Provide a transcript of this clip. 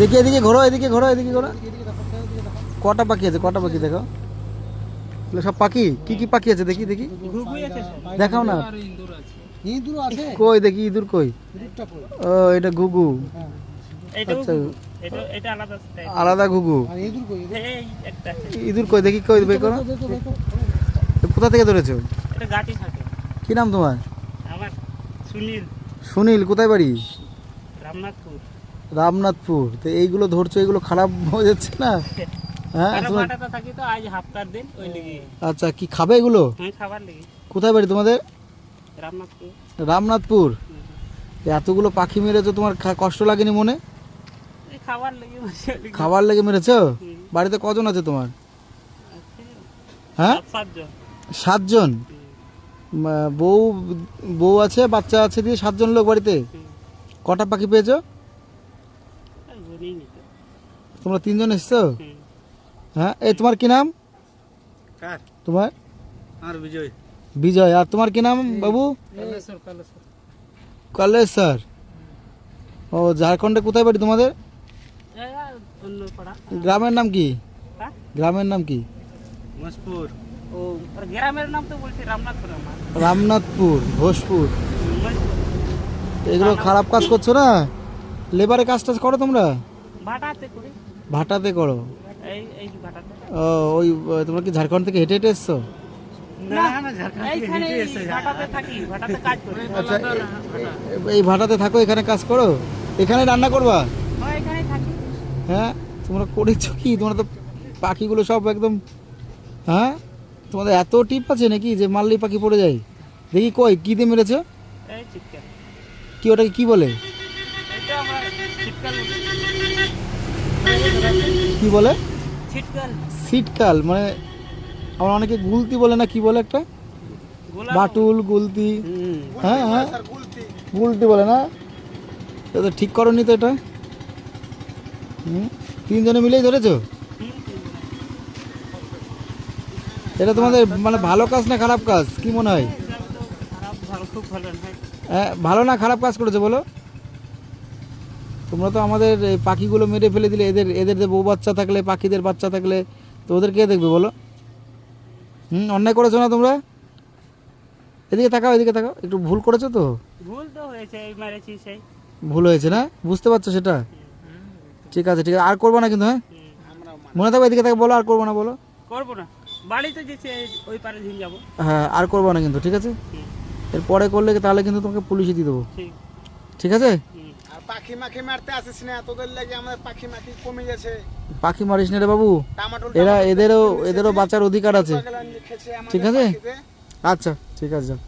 দেখি এদিকে ঘোরো, এদিকে ঘোরো, এদিকে ঘোরো। কটা পাখি আছে, কটা পাখি দেখো। এগুলো সব পাখি, কি কি পাখি আছে দেখি দেখি, দেখাও না। ইঁদুর আছে, কই দেখি ইঁদুর কই? ইঁদুরটা কই? ও এটা ঘুঘু। আচ্ছা, আলাদা ঘুঘু। আর ইঁদুর কই? ইঁদুর কই দেখি, কই বের করো। দেখো দেখো। কোথা থেকে ধরেছো? এটা গাটি থাকে। কি নাম তোমার? আমার সুনীল, সুনীল। কোথায় বাড়ি? রামনাথপুর। রামনাথপুর। তো এইগুলো ধরছো, এগুলো খারাপ হয়ে যাচ্ছে না? হ্যাঁ আরে তোমার- বাটাটা থাকি তো আজ হাফটার দিন ওই লিগে। আচ্ছা, কি খাবে এগুলো? হ্যাঁ খাবার লিগে। কোথায় বাড়ি তোমাদের? রামনাথপুর। রামনাথপুর। এতগুলো পাখি মেরেছো, তোমার কষ্ট লাগেনি মনে? এই খাবার লিগে বসে লিগে। খাবার লেগে মেরেছো? বাড়িতে কজন আছে তোমার? হ্যাঁ, 7 জন। 7 জন। বউ, বউ আছে, বাচ্চা আছে, দিয়ে 7 জন লোক বাড়িতে। কটা পাখি পেয়েছো? গুনেই নিত। তোমরা 3 জন এসছো? হ্যাঁ। এই তোমার কি নাম? কার? তোমার? আর বিজয়। বিজয়। আর তোমার কি নাম বাবু? কালেশ্বর, কালেশ্বর। কলেশ্বর। ও, ঝাড়খণ্ডে কোথায় বাড়ি তোমাদের? এই অন্য পাড়া। গ্রামের নাম কি? হ্যাঁ? গ্রামের নাম কি? মসপুর। ও আর গ্রামের নাম তো বলছি রামনাথপুর আমার। রামনাথপুর, ঘোষপুর। মসপুর। এগুলো খারাপ কাজ করছো না? লেবারে কাজ টাজ করো তোমরা? ভাটাতে করি। ভাটাতে করো? এই ভাটাতে। ও, ওই তোমরা কি ঝাড়খণ্ড থেকে হেঁটে হেঁটে এসছো? না না ঝাড়খণ্ড থেকে নিচে এসে ভাটাতে থাকি, ভাটাতে কাজ করি। আচ্ছা, এই ভাটাতে থাকো, এখানে কাজ করো, এখানে রান্না করবা? হয় এখানেই থাকি। হ্যাঁ, তোমরা করেছো কি? তোমরা তো পাখিগুলো সব একদম, হ্যাঁ, তোমাদের এত টিপ আছে নাকি যে মারলেই পাখি পড়ে যায়? দেখি কই, কি দিয়ে মেরেছো? এই চিৎকার। কি, ওটাকে কি বলে? এটা আমরা চিৎকার বলি। কি বলে? চিৎকার। শীতকাল মানে? আমার অনেকে গুলতি বলে না, কি বলে একটা? গোলা। বাটুল, গুলতি। হ্যাঁ হ্যাঁ, গুলতি বলে না? এটা তো ঠিক করনি তো এটা। 3 জনে মিলেই ধরেছো? এটা তোমাদের মানে ভালো কাজ না খারাপ কাজ, কি মনে হয়? খারাপ ভালো, খুব ভালো নয়। হ্যাঁ, ভালো না খারাপ কাজ করেছো বলো? তোমরা তো আমাদের এই পাখিগুলো মেরে ফেলে দিলে। এদের এদের যে বউ বাচ্চা থাকলে, পাখিদের বাচ্চা থাকলে, তো ওদের কে দেখবে বলো? অন্যায় করেছো না তোমরা? এদিকে তাকাও, এদিকে তাকাও। একটু ভুল করেছো তো? ভুল তো হয়েছে, এই মেরেছি সেই। ভুল হয়েছে না? বুঝতে পারছো সেটা? ঠিক আছে, ঠিক আছে, আর করবো না কিন্তু। হ্যাঁ, আমরা মনে থাকবে, এদিকে তাকে বলো, আর করবো না বলো। করবো না। বাড়িতে যেছে ওই পারে ঝিম যাবো। হ্যাঁ, আর করবো না কিন্তু, ঠিক আছে? এরপরে করলে তাহলে কিন্তু তোমাকে পুলিশে দিয়ে দেবো, ঠিক। ঠিক আছে? আর পাখি মাখি মারতে আসিস না, তোদের লাগে আমাদের পাখি মাখি কমে গেছে। পাখি মারিস না রে বাবু, টমেটো এদেরও বাঁচার অধিকার আছে, ঠিক আছে? আচ্ছা, ঠিক আছে, যাও।